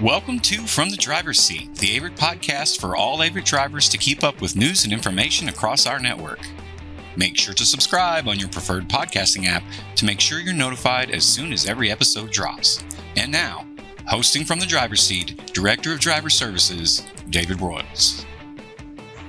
Welcome to From the Driver's Seat, the Averitt podcast for all Averitt drivers to keep up with news and information across our network. Make sure to subscribe on your preferred podcasting app to make sure you're notified as soon as every episode drops. And now, hosting from the driver's seat, Director of Driver Services, David Broyles.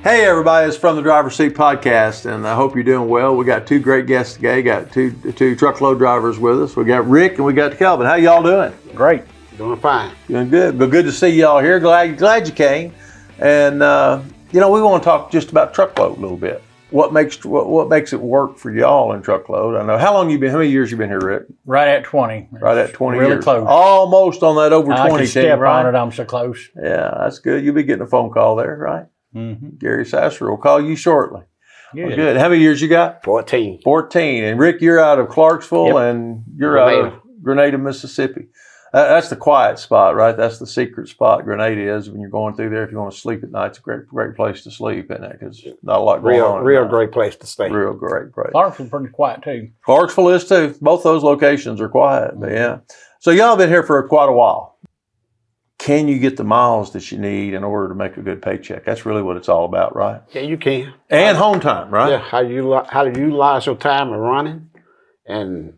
Hey everybody, it's From the Driver's Seat podcast, and I hope you're doing well. We got two great guests today. Got two truckload drivers with us. We got Rick and we got Kelvin. How y'all doing? Great. Doing fine. Doing good. But good to see y'all here. Glad you came. And we want to talk just about truckload a little bit. What makes it work for y'all in truckload? I know. How many years you been here, Rick? Right at 20. Right at 20 really years. Close. Almost on that over 20 I can team, step right? on it. I'm so close. Yeah, that's good. You'll be getting a phone call there, right? Mm-hmm. Gary Sasser will call you shortly. Good. Well, good. How many years you got? 14. 14. And Rick, you're out of Clarksville, and you're out of Grenada, Mississippi. That's the quiet spot, right? That's the secret spot Grenada is when you're going through there. If you want to sleep at night, it's a great place to sleep, isn't it? Because not a lot going on. Real great place to stay. Real great place. Clarksville's pretty quiet too. Clarksville is too. Both those locations are quiet, but yeah. So y'all been here for quite a while. Can you get the miles that you need in order to make a good paycheck? That's really what it's all about, right? Yeah, you can. And home time, right? Yeah, how to utilize your time in running, and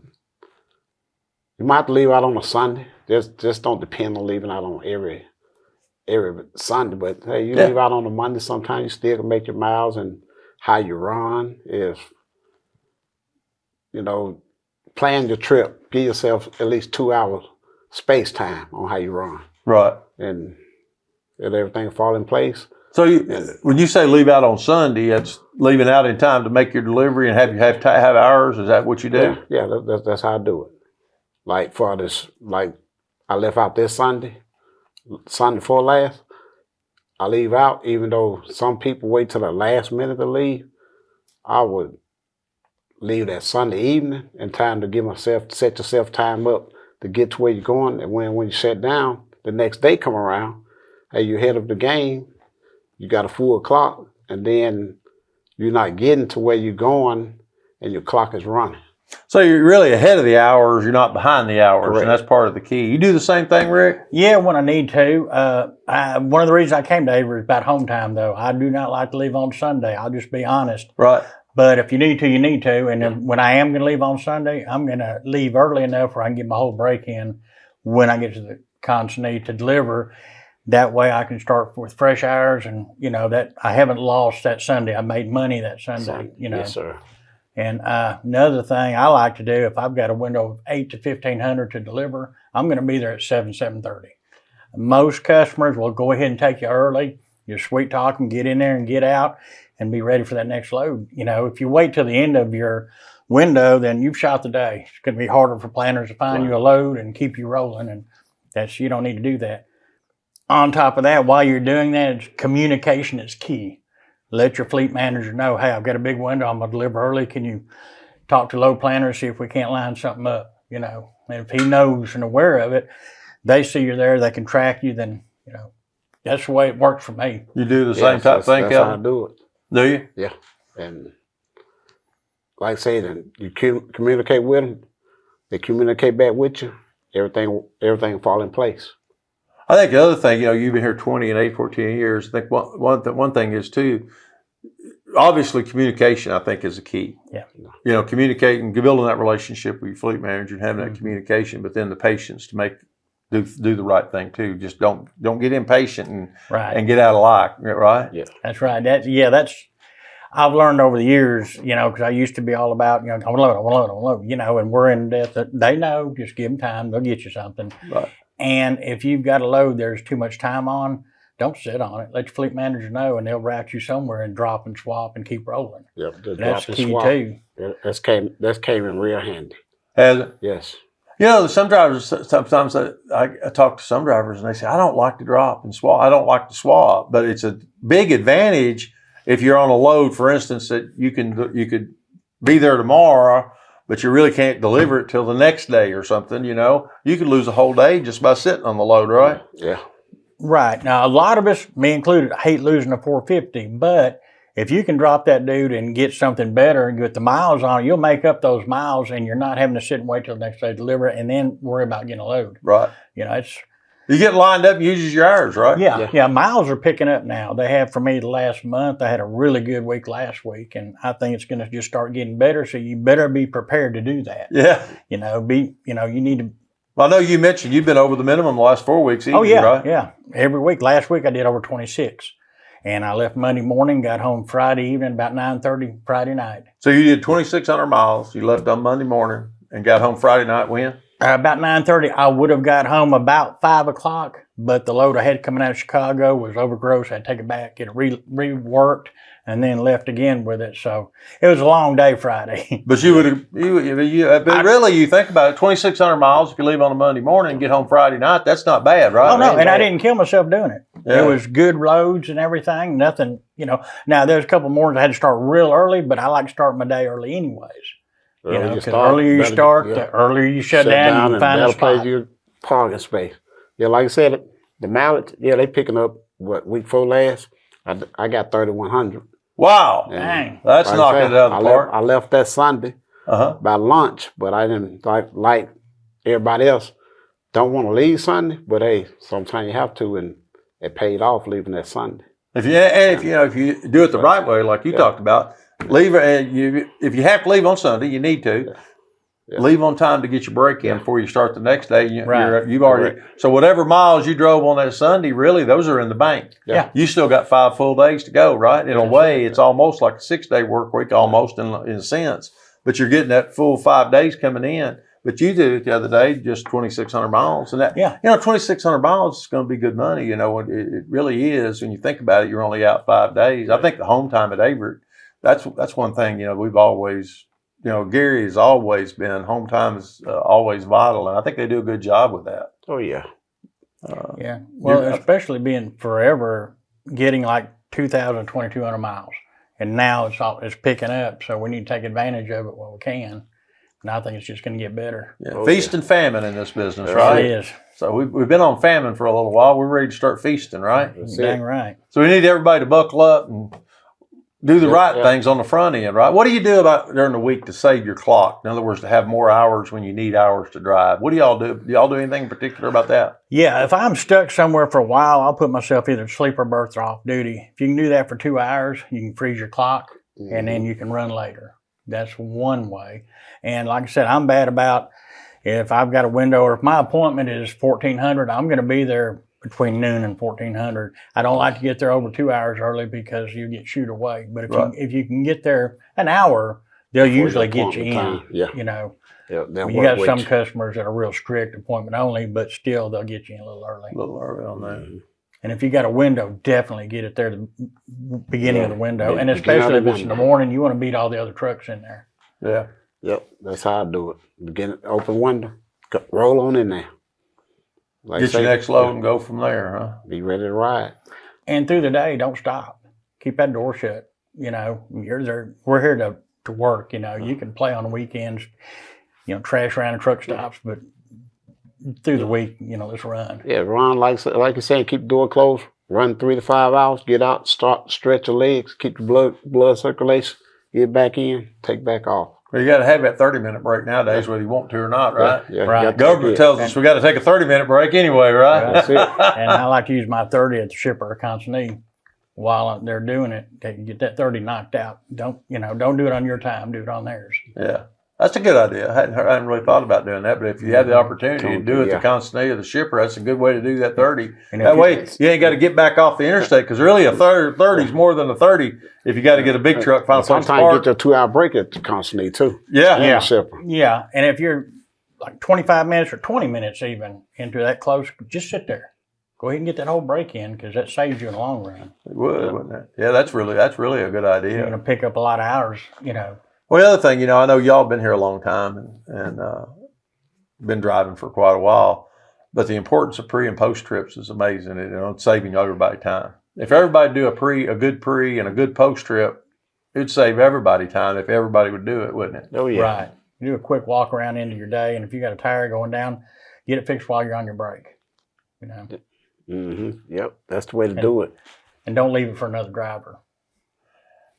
you might have to leave out on a Sunday. Just don't depend on leaving out on every Sunday. But hey, you leave out on a Monday, sometimes you still can make your miles. And how you run is, plan your trip. Give yourself at least 2 hours space time on how you run. Right. And let everything fall in place. So when you say leave out on Sunday, it's leaving out in time to make your delivery and have hours? Is that what you do? Yeah, that's how I do it. Like for this, I left out this Sunday before last. I leave out, even though some people wait till the last minute to leave. I would leave that Sunday evening in time to set yourself time up to get to where you're going. And when you sit down, the next day come around, hey, you're ahead of the game, you got a full clock, and then you're not getting to where you're going and your clock is running. So you're really ahead of the hours. You're not behind the hours, Correct. And that's part of the key. You do the same thing, Rick? Yeah, when I need to. One of the reasons I came to Averitt is about home time, though. I do not like to leave on Sunday. I'll just be honest. Right. But if you need to, you need to. And then when I am going to leave on Sunday, I'm going to leave early enough where I can get my whole break in when I get to the consignee to deliver. That way I can start with fresh hours, and that I haven't lost that Sunday. I made money that Sunday. Yes, sir. And another thing I like to do, if I've got a window of 8 to 1500 to deliver, I'm going to be there at 7:30. Most customers will go ahead and take you early. You sweet talk them, get in there and get out, and be ready for that next load. If you wait till the end of your window, then you've shot the day. It's going to be harder for planners to find you a load and keep you rolling, and you don't need to do that. On top of that, while you're doing that, communication is key. Let your fleet manager know, hey, I've got a big window, I'm going to deliver early. Can you talk to load planners, see if we can't line something up, And if he knows and aware of it, they see you're there, they can track you, then, that's the way it works for me. You do the same type of thing, That's Kelvin? how I do it. Do you? Yeah. And like I said, you communicate with them, they communicate back with you, everything fall in place. I think the other thing, you've been here 14 years. I think one thing is too, obviously communication, I think, is a key. Yeah. Communicating, building that relationship with your fleet manager and having that communication, but then the patience to do the right thing too. Just don't get impatient and get out of line, right? Yeah. That's right. That's I've learned over the years, because I used to be all about, I want to load, and we're in death. They know, just give them time, they'll get you something. Right. And if you've got a load there's too much time on, don't sit on it. Let your fleet manager know, and they'll route you somewhere and drop and swap and keep rolling. Yep, that's key too. That's came in real handy. Has it? Yes. Some drivers, sometimes I talk to some drivers and they say, I don't like to drop and swap. I don't like to swap, but it's a big advantage if you're on a load, for instance, that you could be there tomorrow, but you really can't deliver it till the next day or something, You could lose a whole day just by sitting on the load, right? Yeah. Right. Now, a lot of us, me included, hate losing a 450, but if you can drop that dude and get something better and get the miles on it, you'll make up those miles, and you're not having to sit and wait till the next day to deliver it and then worry about getting a load. Right. You get lined up and uses your hours, right? Yeah. Miles are picking up now. They have for me the last month. I had a really good week last week, and I think it's going to just start getting better. So you better be prepared to do that. Yeah. You need to. Well, I know you mentioned you've been over the minimum the last 4 weeks. Easy, Oh yeah, right? yeah. Every week. Last week I did over 26, and I left Monday morning, got home Friday evening about 9:30 Friday night. So you did 2,600 miles. You left on Monday morning and got home Friday night when? About 9:30, I would have got home about 5 o'clock, but the load I had coming out of Chicago was overgross. I had to take it back, get it reworked, and then left again with it. So it was a long day Friday. But you would have, you think about it, 2,600 miles if you leave on a Monday morning and get home Friday night, that's not bad, right? Oh, no, and I didn't kill myself doing it. Yeah. It was good loads and everything, nothing, Now, there's a couple mornings I had to start real early, but I like to start my day early anyways. Because the earlier you start, the earlier you shut down, you can find a spot. Play your parking space. Yeah, like I said, the mileage, they picking up, week 4 last, I got 3,100. Wow. Dang. That's knocking it out of the park. I left that Sunday by lunch, but I didn't, like everybody else, don't want to leave Sunday, but hey, sometimes you have to, and it paid off leaving that Sunday. If you do it the right way, like you talked about, if you have to leave on Sunday, you need to leave on time to get your break in before you start the next day. You've already so whatever miles you drove on that Sunday, really those are in the bank. Yeah, you still got 5 full days to go, right? In a way, it's almost like a 6-day work week, almost in a sense. But you're getting that full 5 days coming in. But you did it the other day, just 2,600 miles, and that 2,600 miles is going to be good money. It really is. When you think about it, you're only out 5 days. I think the home time at Averitt. That's one thing, we've always, Gary has always been, home time is always vital. And I think they do a good job with that. Oh, yeah. Yeah. Well, especially being forever getting like 2,000, 2,200 miles. And now it's picking up. So we need to take advantage of it while we can. And I think it's just going to get better. Yeah. Feast and famine in this business, right? It is. So we've been on famine for a little while. We're ready to start feasting, right? Dang right. So we need everybody to buckle up and do the right things on the front end, right? What do you do about during the week to save your clock? In other words, to have more hours when you need hours to drive. What do y'all do? Do y'all do anything in particular about that? Yeah, if I'm stuck somewhere for a while, I'll put myself either sleep or berth or off duty. If you can do that for 2 hours, you can freeze your clock, and then you can run later. That's one way. And like I said, I'm bad about if I've got a window or if my appointment is 1,400, I'm going to be there between noon and 1,400. I don't like to get there over 2 hours early because you get shooed away. But if you can get there an hour, they'll usually get you in. Yeah. You got some customers that are real strict, appointment only, but still they'll get you in a little early. A little early on that. And if you got a window, definitely get it there at the beginning of the window. And especially if it's in the morning, you want to beat all the other trucks in there. Yeah. Yep. That's how I do it. Begin open window, roll on in there. Get your next load and go from there, huh? Be ready to ride. And through the day, don't stop. Keep that door shut. You're there. We're here to work. You can play on the weekends, trash around the truck stops, but through the week, let's run. Yeah, run like you said, keep the door closed, run 3 to 5 hours, get out, stretch your legs, keep the blood circulation, get back in, take back off. Well, you got to have that 30-minute break nowadays, whether you want to or not, right? Yeah, right. Government tells us we got to take a 30-minute break anyway, right? That's it. And I like to use my 30 at the shipper or consignee while they're doing it. They can get that 30 knocked out. Don't do it on your time. Do it on theirs. Yeah. That's a good idea. I hadn't really thought about doing that, but if you have the opportunity to do it the consignee or the shipper, that's a good way to do that 30. And that way, you ain't got to get back off the interstate because really a 30 is more than a 30 if you got to get a big truck. Sometimes you get your 2-hour break at the consignee too. Yeah. Shipper. Yeah. And if you're like 25 minutes or 20 minutes even into that close, just sit there. Go ahead and get that whole break in because that saves you in the long run. It would, wouldn't it? Yeah, that's really a good idea. You're going to pick up a lot of hours, Well, the other thing, I know y'all been here a long time and been driving for quite a while, but the importance of pre and post trips is amazing. It's saving everybody time. If everybody do a good pre and a good post trip, it'd save everybody time if everybody would do it, wouldn't it? Oh yeah. Right. You do a quick walk around into your day, and if you got a tire going down, get it fixed while you're on your break. Yep, that's the way to do it. And don't leave it for another driver.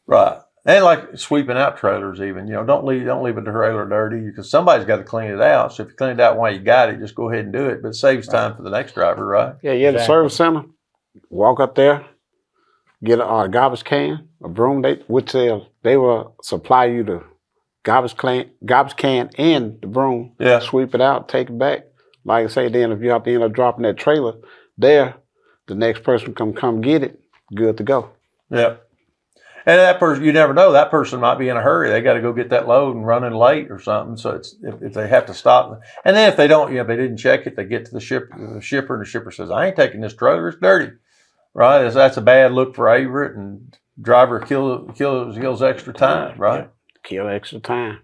Right. And like sweeping out trailers, even don't leave a trailer dirty because somebody's got to clean it out. So if you clean it out while you got it, just go ahead and do it. But it saves time for the next driver, right? Yeah, the service center. Walk up there, get a garbage can, a broom. They will supply you the garbage can, and the broom. Yeah. Sweep it out, take it back. Like I say, then if you have to end up dropping that trailer there, the next person come get it. Good to go. Yeah. And that person, you never know. That person might be in a hurry. They got to go get that load and running late or something. So it's if they have to stop, and then if they don't, if they didn't check it, they get to the shipper, and the shipper says, "I ain't taking this trailer. It's dirty." Right? That's a bad look for Averitt, and driver kills extra time. Right? Kill extra time.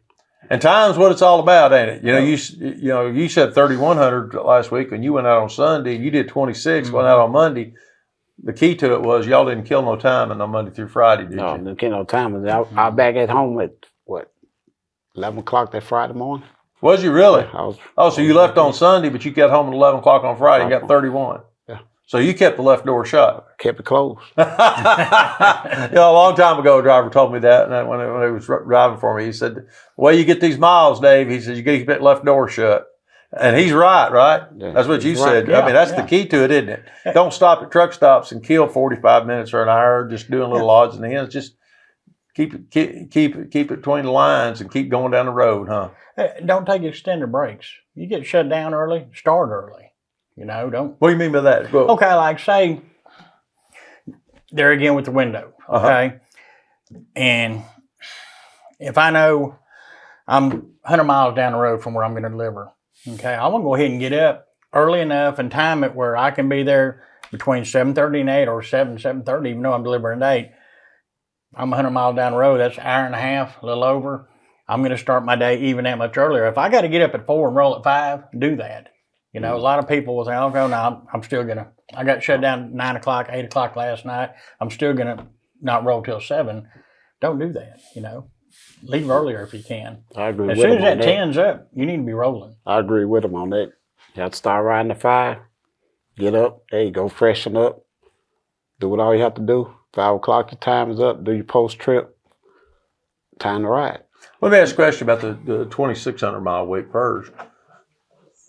And time's what it's all about, ain't it? You said 3,100 last week, and you went out on Sunday, and you did 26. Went out on Monday. The key to it was y'all didn't kill no time on Monday through Friday, did you? No, didn't kill no time. I was back at home at, 11 o'clock that Friday morning? Was you really? So you left on Sunday, but you got home at 11 o'clock on Friday and got 31. Yeah. So you kept the left door shut. Kept it closed. A long time ago, a driver told me that, and when he was driving for me, he said, "The way you get these miles, Dave," he said, "you got to keep that left door shut." And he's right? Yeah. That's what you said. Yeah, I mean, that's the key to it, isn't it? Don't stop at truck stops and kill 45 minutes or an hour just doing little odds and ends. Just keep it between the lines and keep going down the road, huh? Don't take extended breaks. You get shut down early, start early. Don't. What do you mean by that? Well, Okay, like say, there again with the window, okay? And if I know I'm 100 miles down the road from where I'm going to deliver, okay, I'm going to go ahead and get up early enough and time it where I can be there between 7:30 and 8 or 7:30, even though I'm delivering at 8. I'm 100 miles down the road. That's an hour and a half, a little over. I'm going to start my day even that much earlier. If I got to get up at 4 and roll at 5, do that. A lot of people will say, "Okay, no, I'm still going to, I got shut down at 9 o'clock, 8 o'clock last night. I'm still going to not roll till 7. Don't do that, Leave earlier if you can. I agree As with soon him as on that 10's up, you need to be rolling. I agree with him on that. You have to start riding at 5. Get up. Hey, go freshen up. Do what all you have to do. 5 o'clock, your time is up. Do your post-trip. Time to ride. let me ask a question about the 2,600 mile week first.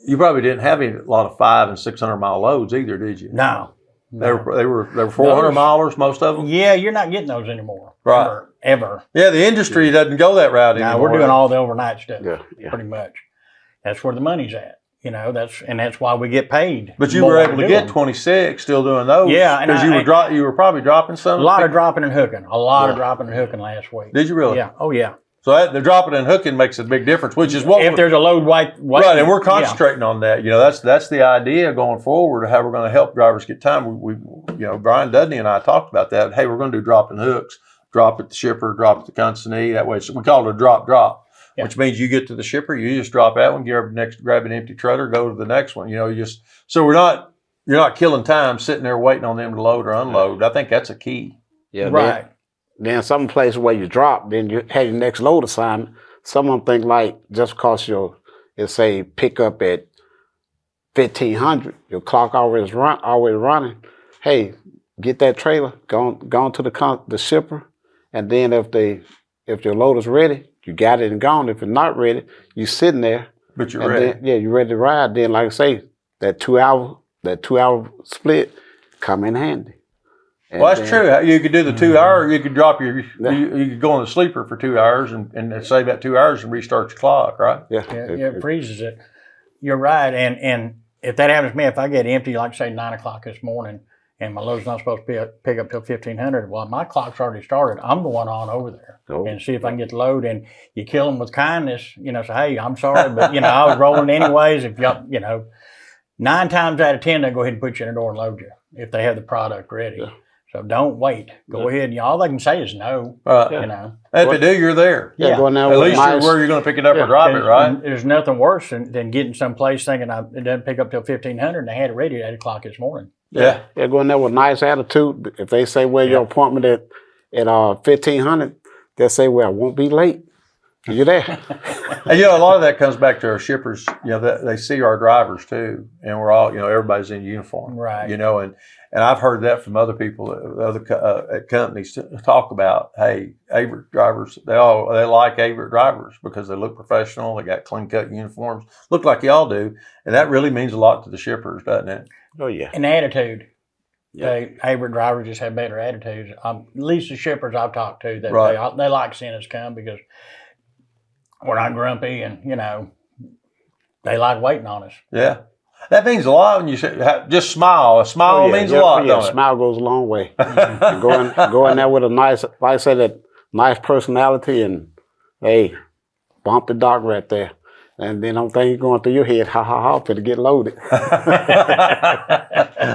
You probably didn't have a lot of 500 and 600 mile loads either, did you? No. They were 400 milers, most of them. Yeah, you're not getting those anymore. Right. Ever. Yeah, the industry doesn't go that route anymore. Now we're doing all the overnight stuff. Yeah. Pretty much. That's where the money's at. That's why we get paid. But you were able to get 26 still doing those. Yeah, because you were probably dropping some. A lot of dropping and hooking. A lot of dropping and hooking last week. Did you really? Yeah. Oh yeah. So the dropping and hooking makes a big difference, which is what if there's a load right, right, and we're concentrating on that. That's the idea going forward. How we're going to help drivers get time. We Brian Dudney and I talked about that. Hey, we're going to do drop and hooks. Drop at the shipper, drop at the consignee. That way, we call it a drop, which means you get to the shipper, you just drop that one, grab an empty trailer, go to the next one. So you're not killing time sitting there waiting on them to load or unload. I think that's a key. Yeah, right. Then some places where you drop, then you have your next load assignment. Someone think like just because it say pick up at 1,500, your clock always running. Hey, get that trailer, go on to the shipper, and then if your load is ready, you got it and gone. If it's not ready, you sitting there. But you're ready. Then, you're ready to ride. Then, like I say, that 2 hour split come in handy. Well, that's true. You could do the 2 hour. You could drop you could go on the sleeper for 2 hours and save that 2 hours and restart your clock, right? Yeah, it freezes it. You're right. And if that happens to me, if I get empty, like say 9 o'clock this morning, and my load's not supposed to pick up till 1,500, well, my clock's already started. I'm going on over there and see if I can get the load. And you kill them with kindness, say, hey, I'm sorry, but I was rolling anyways. If y'all, 9 times out of 10, they go ahead and put you in the door and load you if they have the product ready. Yeah. So don't wait. Go ahead. All they can say is no. And if they do, you're there. Yeah. Going at least you're where you're going to pick it up or drop it, right? There's nothing worse than getting someplace thinking it doesn't pick up till 1,500 and they had it ready at 8 o'clock this morning. Yeah. Going there with nice attitude. If they say, well, your appointment at 1,500, they'll say, well, I won't be late. You there? And, a lot of that comes back to our shippers. They see our drivers too, and we're all, everybody's in uniform, Right. And I've heard that from other people, at companies talk about, hey, Averitt drivers, they like Averitt drivers because they look professional, they got clean cut uniforms, look like y'all do, and that really means a lot to the shippers, doesn't it? Oh yeah. And attitude. Yeah. Averitt drivers just have better attitudes. At least the shippers I've talked to, that Right. they like seeing us come because we're not grumpy, and they like waiting on us. Yeah. That means a lot when you say, just smile. A smile means a lot, don't a it? smile goes a long way. And go in there with a nice, like I said, that nice personality, and hey, bump the dock right there. And then I'm thinking going through your head, ha ha ha, to get loaded.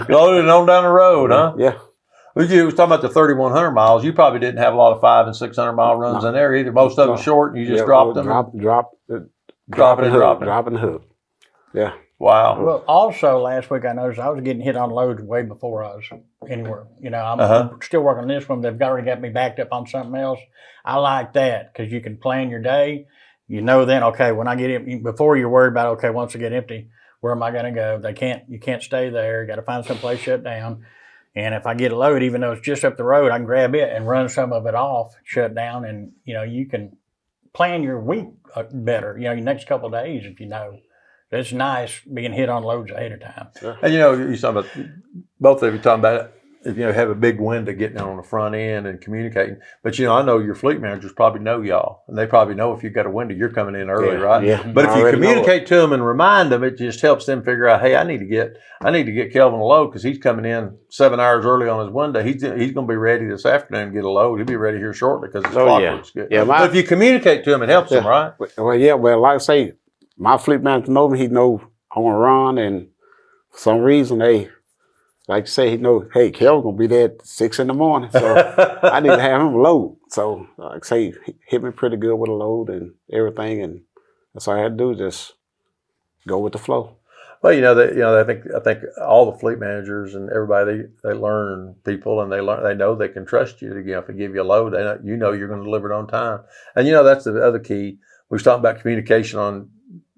Loaded on down the road, huh? Yeah. You was talking about the 3,100 miles. You probably didn't have a lot of 500 and 600 mile runs in there either. Most of them short, and you just dropped them. Drop and hook. Yeah. Wow. Well, also last week I noticed I was getting hit on loads way before I was anywhere. I'm still working on this one. They've already got me backed up on something else. I like that because you can plan your day. Then, okay, when I get empty, before you're worried about, okay, once I get empty, where am I going to go? You can't stay there. You got to find someplace shut down. And if I get a load, even though it's just up the road, I can grab it and run some of it off, shut down, and you can plan your week better. Your next couple of days, if it's nice being hit on loads ahead of time. And you're talking about, both of you talking about, if have a big window getting on the front end and communicating. But I know your fleet managers probably know y'all, and they probably know if you've got a window, you're coming in early, right? Yeah. But if you communicate to them and remind them, it just helps them figure out, hey, I need to get Kelvin a load because he's coming in 7 hours early on his window. He's going to be ready this afternoon to get a load. He'll be ready here shortly because his clock looks good. Yeah, but if you communicate to him, it helps them, right? Well, like I say, my fleet manager knows me. He knows I'm going to run, and for some reason, like you say, he knows, hey, Kelvin's going to be there at 6 in the morning, so I need to have him load. So, like I say, he hit me pretty good with a load and everything, and that's all I had to do, just go with the flow. Well, I think all the fleet managers and everybody, they learn people, and they know they can trust you to give you a load. You're going to deliver it on time. And that's the other key. We was talking about communication on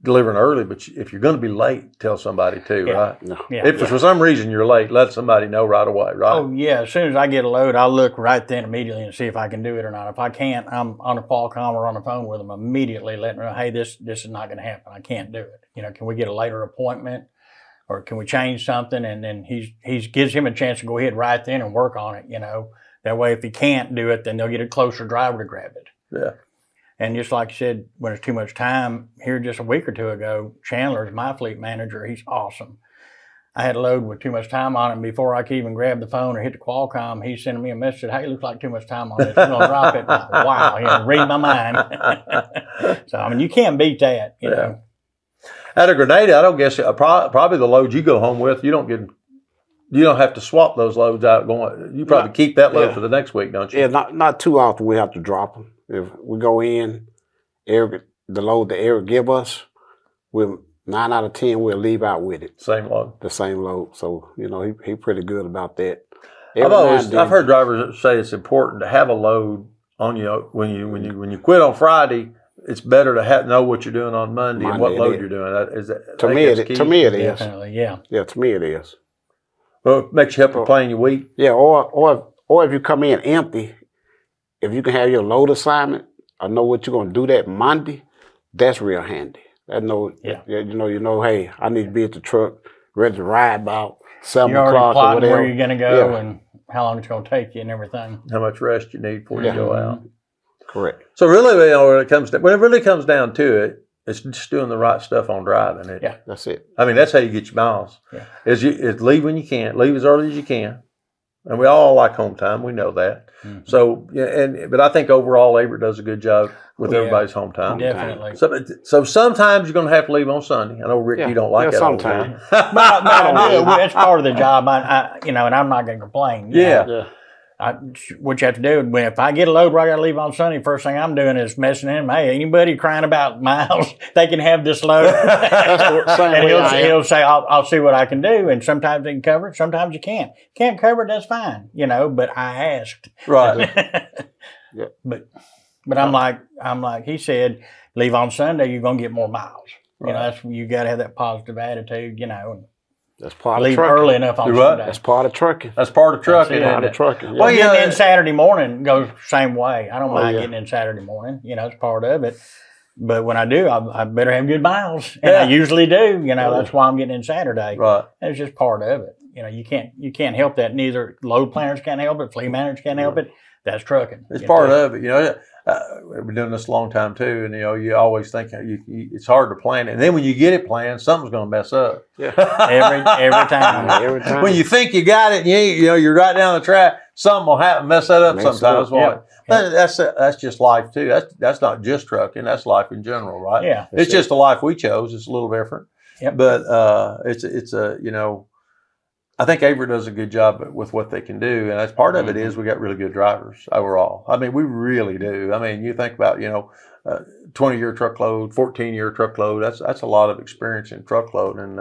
delivering early, but if you're going to be late, tell somebody too, right? No. Yeah. If for some reason you're late, let somebody know right away, right? Oh yeah, as soon as I get a load, I'll look right then immediately and see if I can do it or not. If I can't, I'm on a Qualcomm or on the phone with them immediately, letting them know, hey, this is not going to happen. I can't do it. Can we get a later appointment, or can we change something? And then he gives him a chance to go ahead right then and work on it. That way, if he can't do it, then they'll get a closer driver to grab it. Yeah. And just like you said, when it's too much time, here just a week or two ago, Chandler's my fleet manager. He's awesome. I had a load with too much time on it, and before I could even grab the phone or hit the Qualcomm, he's sending me a message that, hey, it looks like too much time on this. We're going to drop it. Wow, read my mind. So, you can't beat that. You know. At a Grenada, I don't guess, probably the load you go home with, you don't have to swap those loads out going. You probably keep that load for the next week, don't you? Yeah, not too often we have to drop them. If we go in, the load that Eric give us, 9 out of 10 we'll leave out with it. Same load. The same load. So, he pretty good about that. I've heard drivers say it's important to have a load on you when you quit on Friday. It's better to know what you're doing on Monday and what load you're doing. To me it is. Definitely, yeah. Yeah, to me it is. Well, it makes you help to plan your week. Yeah, or if you come in empty, if you can have your load assignment, I know what you're gonna do that Monday, that's real handy. Hey, I need to be at the truck, ready to ride about 7 You're o'clock already or whatever. where you're gonna go and how long it's gonna take you and everything. How much rest you need before you go out. Correct. So really, when it really comes down to it, it's just doing the right stuff on driving. Yeah, that's it. That's how you get your miles. Yeah. Is leave when you can, leave as early as you can, and we all like home time. We know that. Mm-hmm. So but I think overall, Averitt does a good job with everybody's home time. Definitely. So sometimes you're going to have to leave on Sunday. I know Rick, you don't like that. Sometimes, but that's part of the job. And I'm not going to complain. Yeah. What you have to do, if I get a load where I got to leave on Sunday, first thing I'm doing is messing in. Hey, anybody crying about miles, they can have this load. And he'll say, I'll see what I can do. And sometimes they can cover it, sometimes you can't. Can't cover it, that's fine. But I asked. Right. But But I'm like he said, leave on Sunday, you're gonna get more miles. Right. You know, you got to have that positive attitude. You know, and That's part leave of trucking. early enough on Do what? Sunday. That's part of trucking. That's part of trucking. it. isn't Part it? of trucking. Well, Yeah. Getting in Saturday morning goes the same way. I don't mind yeah. getting in Saturday morning. You know, it's part of it. But when I do, I better have good miles, and I usually do. You know, that's why I'm getting in Saturday. Right. It's just part of it. You know, you can't help that. Neither load planners can't help it, fleet managers can't help it. That's trucking. It's part of it. You know, we've been doing this a long time too, and you know, you always think it's hard to plan it, and then when you get it planned, something's going to mess up. Yeah. every time. Every time. When you think you got it, and you're right down the track, something will happen, mess that up Mess it sometimes. up. won't Yep. it? But that's just life too. That's not just trucking. That's life in general, right? Yeah. It's just the life we chose. It's a little different. Yep. But it's a I think Averitt does a good job with what they can do, and that's part of it is we got really good drivers overall. I mean, we really do. I mean, you think about 20-year truckload, 14-year truckload. That's a lot of experience in truckload, and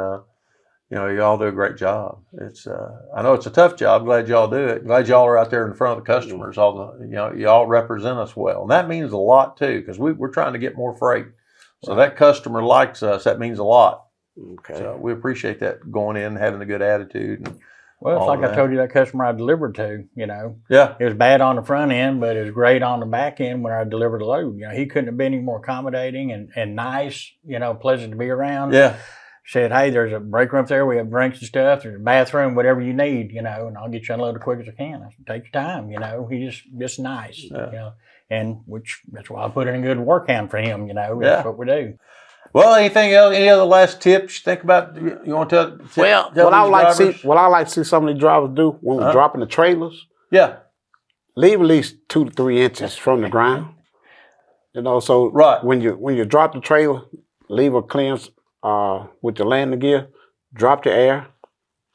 y'all do a great job. It's I know it's a tough job. Glad y'all do it. Glad y'all are out there in front of the customers. Y'all represent us well, and that means a lot too because we're trying to get more freight. So that customer likes us. That means a lot. Okay. So we appreciate that going in, having a good attitude. And Well, it's all like of I that. told you that customer I delivered to. You know, Yeah, it was bad on the front end, but it was great on the back end when I delivered the load. You know, he couldn't have been any more accommodating and nice. You know, pleasant to be around. yeah, Said, hey, there's a break room up there. We have drinks and stuff. There's a bathroom, whatever you need, and I'll get you unloaded as quick as I can. I said, take your time, He's just nice, and that's why I put in a good work hand for him, That's what we do. Well, anything else? Any other last tips you think about? You want to tell? What I these like to drivers? see, what I like to see some of these drivers do when we're dropping the trailers, Yeah, leave at least 2 to 3 inches from the ground. So Right. when you drop the trailer, leave a clearance with your landing gear, drop the air,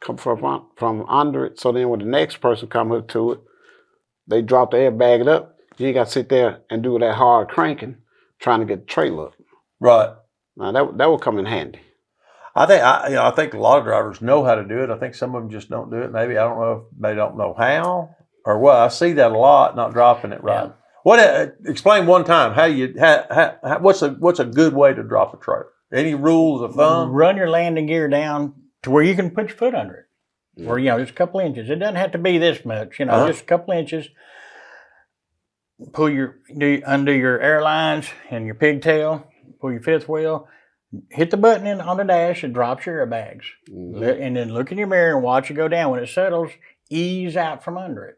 come from under it. So then when the next person come up to it, they drop the air, bag it up. You ain't got to sit there and do that hard cranking, trying to get the trailer up. right. Now that will come in handy. I think a lot of drivers know how to do it. I think some of them just don't do it. Maybe I don't know if they don't know how or what. I see that a lot, not dropping it right. Yeah. What? Explain one time what's a good way to drop a trailer? Any rules of thumb? Run your landing gear down to where you can put your foot under it, or just a couple inches. It doesn't have to be this much, just a couple inches. Undo your airlines and your pigtail. Pull your fifth wheel. Hit the button on the dash. It drops your airbags, and then look in your mirror and watch it go down. When it settles, ease out from under it,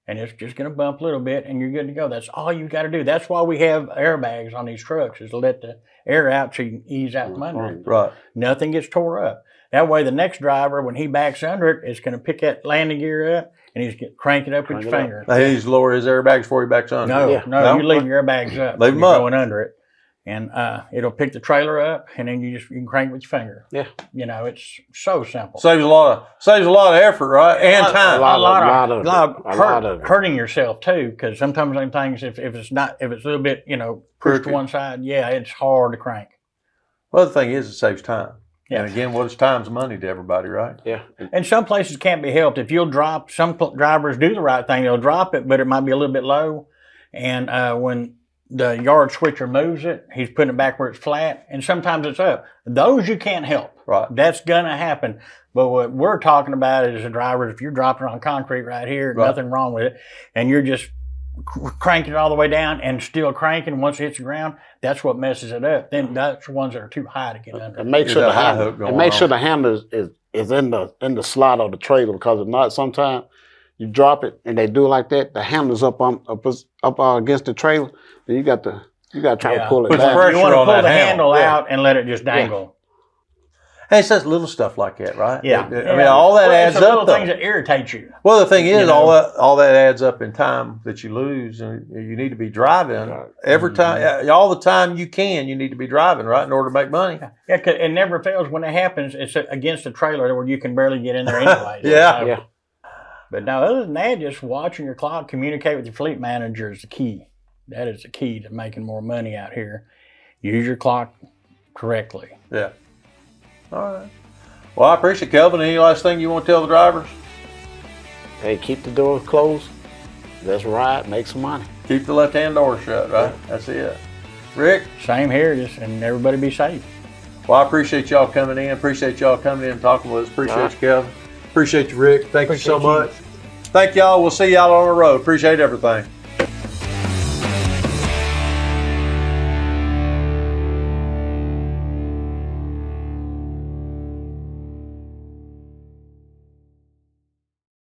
and it's just going to bump a little bit, and you're good to go. That's all you got to do. That's why we have airbags on these trucks, is to let the air out so you can ease out from under it. Right. Nothing gets tore up. That way, the next driver, when he backs under it, is going to pick that landing gear up, and he's going to crank it up with your finger. He needs to lower his airbags before he backs under. No, you leave your airbags up. Leave when them you're up. going under it. And it'll pick the trailer up, and then you can crank with your finger. Yeah. It's so simple. Saves a lot of effort, right? And time. A lot of of hurting yourself too, because sometimes them things, if it's a little bit, pushed to one side, it's hard to crank. Well, the thing is, it saves time. Yeah. And again, what is time's money to everybody, right? Yeah. And some places can't be helped. If you'll drop, some drivers do the right thing. They'll drop it, but it might be a little bit low. And when the yard switcher moves it, he's putting it back where it's flat, and sometimes it's up. Those you can't help. Right. That's going to happen. But what we're talking about is the drivers, if you're dropping on concrete right here, nothing wrong with it, and you're just cranking it all the way down and still cranking once it hits the ground, that's what messes it up. Then that's the ones that are too high to get under. And make sure There's the a high handle, hook going and make sure on. the handle is in the slot of the trailer, because if not, sometimes you drop it and they do it like that, the handle's up against the trailer, then you got to try to pull it Puts back. pressure You want to on pull that the handle. handle out and let it just dangle. Hey, it's just little stuff like that, right? Yeah. I mean, all that adds it's the up. little things Though. that irritate you. Well, the thing is, know. all that adds up in time that you lose, and you need to be driving every time, all the time you can. You need to be driving, right, in order to make money. Yeah, 'cause it never fails when it happens. It's against a trailer where you can barely get in there anyway. Yeah. But no, other than that, just watching your clock, communicate with your fleet manager is the key. That is the key to making more money out here. Use your clock correctly. Yeah. All right. Well, I appreciate it, Kelvin. Any last thing you want to tell the drivers? Hey, keep the doors closed let's ride, make some money. Keep the left-hand door shut, right? That's it. Rick? Same here, and everybody be safe. Well, I appreciate y'all coming in. Appreciate y'all coming in and talking with us. Appreciate you, Kelvin. Appreciate you, Rick. Thank you so much. Thank y'all. We'll see y'all on the road. Appreciate everything.